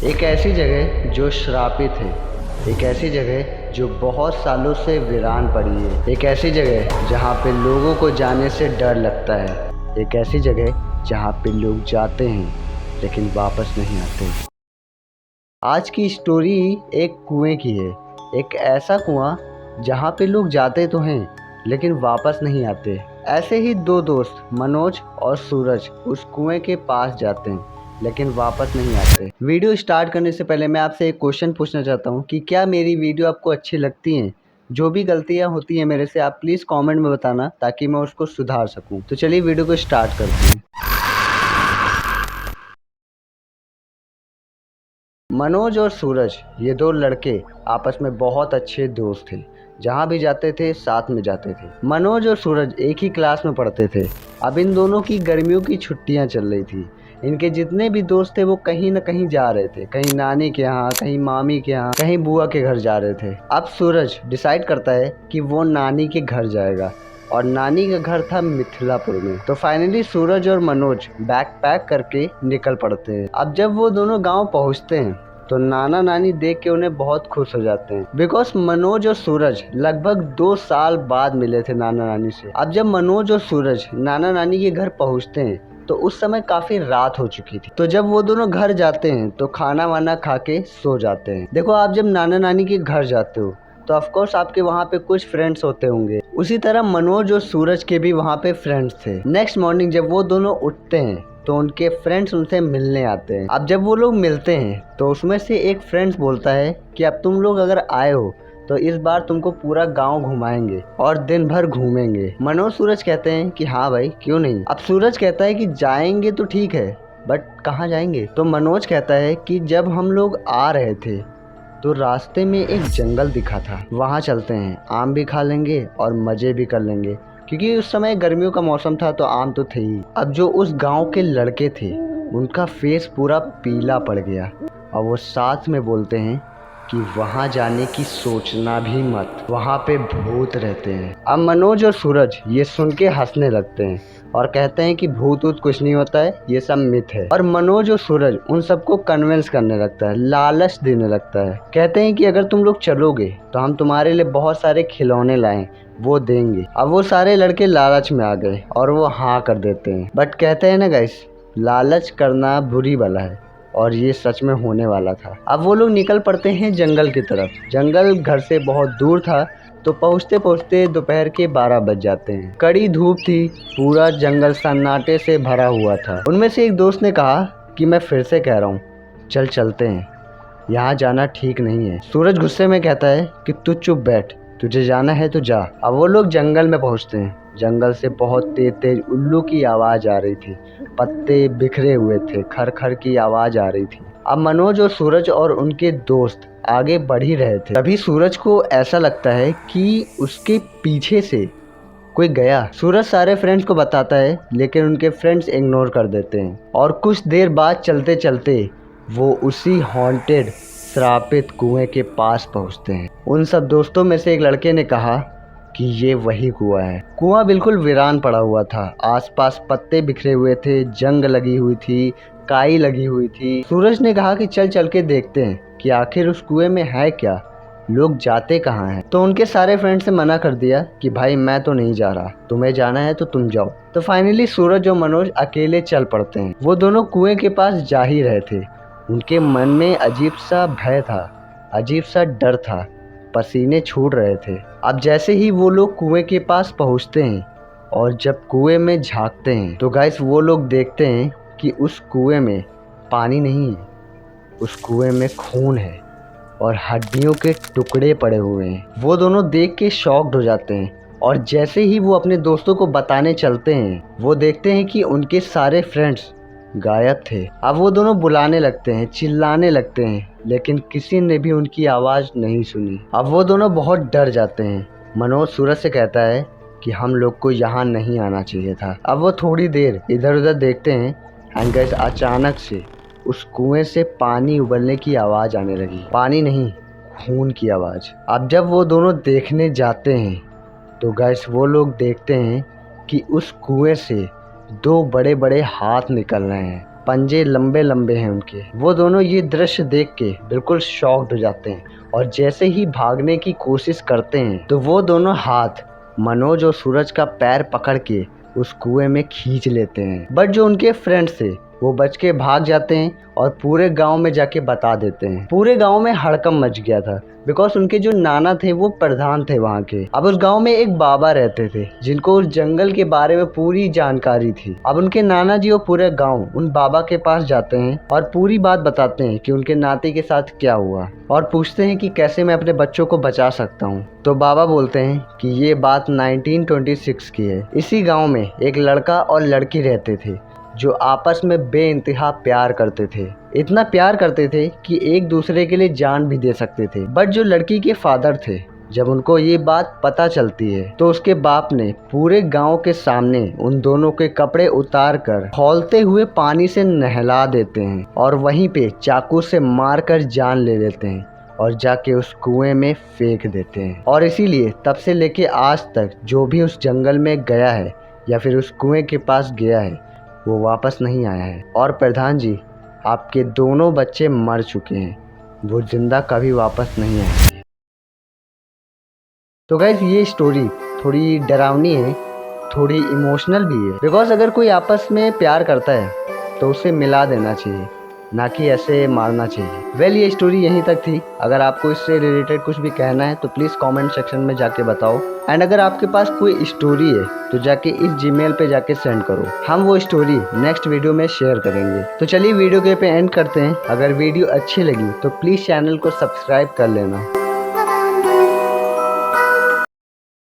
एक ऐसी जगह जो श्रापित है, एक ऐसी जगह जो बहुत सालों से वीरान पड़ी है, एक ऐसी जगह जहाँ पे लोगों को जाने से डर लगता है, एक ऐसी जगह जहाँ पे लोग जाते हैं लेकिन वापस नहीं आते। आज की स्टोरी एक कुएं की है। एक ऐसा कुआं जहाँ पे लोग जाते तो हैं लेकिन वापस नहीं आते। ऐसे ही दो दोस्त मनोज और सूरज उस कुएं के पास जाते हैं लेकिन वापस नहीं आते। वीडियो स्टार्ट करने से पहले मैं आपसे एक क्वेश्चन पूछना चाहता हूँ कि क्या मेरी वीडियो आपको अच्छी लगती हैं? जो भी गलतियाँ होती हैं मेरे से आप प्लीज़ कमेंट में बताना ताकि मैं उसको सुधार सकूँ। तो चलिए वीडियो को स्टार्ट करते हैं। मनोज और सूरज ये दो लड़के आपस में बहुत अच्छे दोस्त थे। जहाँ भी जाते थे साथ में जाते थे। मनोज और सूरज एक ही क्लास में पढ़ते थे। अब इन दोनों की गर्मियों की छुट्टियाँ चल रही थी। इनके जितने भी दोस्त थे वो कहीं न कहीं जा रहे थे, कहीं नानी के यहाँ, कहीं मामी के यहाँ, कहीं बुआ के घर जा रहे थे। अब सूरज डिसाइड करता है कि वो नानी के घर जाएगा और नानी का घर था मिथिलापुर में। तो फाइनली सूरज और मनोज बैग पैक करके निकल पड़ते हैं। अब जब वो दोनों गांव पहुंचते हैं तो नाना नानी देख के उन्हें बहुत खुश हो जाते हैं, बिकॉज मनोज और सूरज लगभग 2 साल बाद मिले थे नाना नानी से। अब जब मनोज और सूरज नाना नानी के घर पहुंचते हैं तो उस समय काफी रात हो चुकी थी। तो जब वो दोनों घर जाते हैं तो खाना वाना खा के सो जाते हैं। देखो, आप जब नाना नानी के घर जाते हो तो ऑफ कोर्स आपके वहाँ पे कुछ फ्रेंड्स होते होंगे। उसी तरह मनोज और सूरज के भी वहाँ पे फ्रेंड्स थे। नेक्स्ट मॉर्निंग जब वो दोनों उठते हैं तो उनके फ्रेंड्स उनसे मिलने आते हैं। अब जब वो लोग मिलते हैं तो उसमें से एक फ्रेंड्स बोलता है कि अब तुम लोग अगर आए हो तो इस बार तुमको पूरा गांव घुमाएंगे और दिन भर घूमेंगे। मनोज सूरज कहते हैं कि हाँ भाई, क्यों नहीं। अब सूरज कहता है कि जाएंगे तो ठीक है, बट कहाँ जाएंगे? तो मनोज कहता है कि जब हम लोग आ रहे थे तो रास्ते में एक जंगल दिखा था, वहाँ चलते हैं, आम भी खा लेंगे और मजे भी कर लेंगे, क्योंकि उस समय गर्मियों का मौसम था तो आम तो थे ही। अब जो उस गांव के लड़के थे उनका फेस पूरा पीला पड़ गया और वो साथ में बोलते हैं कि वहाँ जाने की सोचना भी मत, वहाँ पे भूत रहते हैं। अब मनोज और सूरज ये सुन के हंसने लगते हैं और कहते हैं कि भूत वूत कुछ नहीं होता है, ये सब मिथ है। और मनोज और सूरज उन सबको कन्विंस करने लगता है, लालच देने लगता है। कहते हैं कि अगर तुम लोग चलोगे तो हम तुम्हारे लिए बहुत सारे खिलौने लाएं, वो देंगे। अब वो सारे लड़के लालच में आ गए और वो हाँ कर देते हैं। बट कहते हैं ना गाइस, लालच करना बुरी बला है और ये सच में होने वाला था। अब वो लोग निकल पड़ते हैं जंगल की तरफ। जंगल घर से बहुत दूर था तो पहुँचते पहुँचते दोपहर के 12 बज जाते हैं। कड़ी धूप थी, पूरा जंगल सन्नाटे से भरा हुआ था। उनमें से एक दोस्त ने कहा कि मैं फिर से कह रहा हूँ, चल चलते हैं, यहाँ जाना ठीक नहीं है। सूरज गुस्से में कहता है कि तू चुप बैठ, तुझे जाना है तो जा। अब वो लोग जंगल में पहुँचते हैं। जंगल से बहुत तेज तेज उल्लू की आवाज़ आ रही थी, पत्ते बिखरे हुए थे, खर खर की आवाज़ आ रही थी। अब मनोज और सूरज और उनके दोस्त आगे बढ़ ही रहे थे। तभी सूरज को ऐसा लगता है कि उसके पीछे से कोई गया। सूरज सारे फ्रेंड्स को बताता है लेकिन उनके फ्रेंड्स इग्नोर कर देते हैं और कुछ देर बाद चलते चलते वो उसी हॉन्टेड श्रापित कुएं के पास पहुंचते हैं। उन सब दोस्तों में से एक लड़के ने कहा कि ये वही कुआं है। कुआं बिल्कुल वीरान पड़ा हुआ था, आसपास पत्ते बिखरे हुए थे, जंग लगी हुई थी, काई लगी हुई थी। सूरज ने कहा कि चल के देखते हैं कि आखिर उस कुएं में है क्या, लोग जाते कहाँ हैं। तो उनके सारे फ्रेंड्स ने मना कर दिया कि भाई मैं तो नहीं जा रहा, तुम्हें जाना है तो तुम जाओ। तो फाइनली सूरज और मनोज अकेले चल पड़ते हैं। वो दोनों कुएं के पास जा ही रहे थे। उनके मन में अजीब सा भय था, अजीब सा डर था, पसीने छूट रहे थे। अब जैसे ही वो लोग कुएं के पास पहुंचते हैं और जब कुएं में झांकते हैं तो गाइस वो लोग देखते हैं कि उस कुएं में पानी नहीं है, उस कुएं में खून है और हड्डियों के टुकड़े पड़े हुए हैं। वो दोनों देख के शॉक्ड हो जाते हैं और जैसे ही वो अपने दोस्तों को बताने चलते हैं वो देखते हैं कि उनके सारे फ्रेंड्स गायब थे। अब वो दोनों बुलाने लगते हैं, चिल्लाने लगते हैं, लेकिन किसी ने भी उनकी आवाज़ नहीं सुनी। अब वो दोनों बहुत डर जाते हैं। मनोज सूरज से कहता है कि हम लोग को यहाँ नहीं आना चाहिए था। अब वो थोड़ी देर इधर उधर देखते हैं एंड गाइस अचानक से उस कुएं से पानी उबलने की आवाज़ आने लगी। पानी नहीं, खून की आवाज़। अब जब वो दोनों देखने जाते हैं तो गाइस वो लोग देखते हैं कि उस कुएं से 2 बड़े बड़े हाथ निकल रहे हैं पंजे लंबे लंबे हैं उनके। वो दोनों ये दृश्य देख के बिल्कुल शॉक्ड हो जाते हैं और जैसे ही भागने की कोशिश करते हैं तो वो दोनों हाथ मनोज और सूरज का पैर पकड़ के उस कुएं में खींच लेते हैं। बट जो उनके फ्रेंड्स थे वो बच के भाग जाते हैं और पूरे गांव में जाके बता देते हैं। पूरे गांव में हड़कंप मच गया था बिकॉज उनके जो नाना थे वो प्रधान थे वहाँ के। अब उस गांव में एक बाबा रहते थे जिनको उस जंगल के बारे में पूरी जानकारी थी। अब उनके नाना जी और पूरे गांव उन बाबा के पास जाते हैं और पूरी बात बताते हैं कि उनके नाती के साथ क्या हुआ और पूछते हैं कि कैसे मैं अपने बच्चों को बचा सकता हूँ। तो बाबा बोलते हैं कि ये बात 1926 की है। इसी गाँव में एक लड़का और लड़की रहते थे जो आपस में बेइंतहा प्यार करते थे। इतना प्यार करते थे कि एक दूसरे के लिए जान भी दे सकते थे। बट जो लड़की के फादर थे, जब उनको ये बात पता चलती है तो उसके बाप ने पूरे गांव के सामने उन दोनों के कपड़े उतार कर खौलते हुए पानी से नहला देते हैं और वहीं पे चाकू से मारकर जान ले लेते हैं और जाके उस कुएं में फेंक देते हैं। और इसीलिए तब से लेके आज तक जो भी उस जंगल में गया है या फिर उस कुएं के पास गया है वो वापस नहीं आया है। और प्रधान जी, आपके दोनों बच्चे मर चुके हैं, वो जिंदा कभी वापस नहीं आएंगे। तो गाइस ये स्टोरी थोड़ी डरावनी है, थोड़ी इमोशनल भी है बिकॉज अगर कोई आपस में प्यार करता है तो उसे मिला देना चाहिए, ना कि ऐसे मारना चाहिए। वेल ये स्टोरी यहीं तक थी। अगर आपको इससे रिलेटेड कुछ भी कहना है तो प्लीज़ कमेंट सेक्शन में जाके बताओ। एंड अगर आपके पास कोई स्टोरी है तो जाके इस जीमेल पे जाके सेंड करो, हम वो स्टोरी नेक्स्ट वीडियो में शेयर करेंगे। तो चलिए वीडियो के पे एंड करते हैं। अगर वीडियो अच्छी लगी तो प्लीज़ चैनल को सब्सक्राइब कर लेना।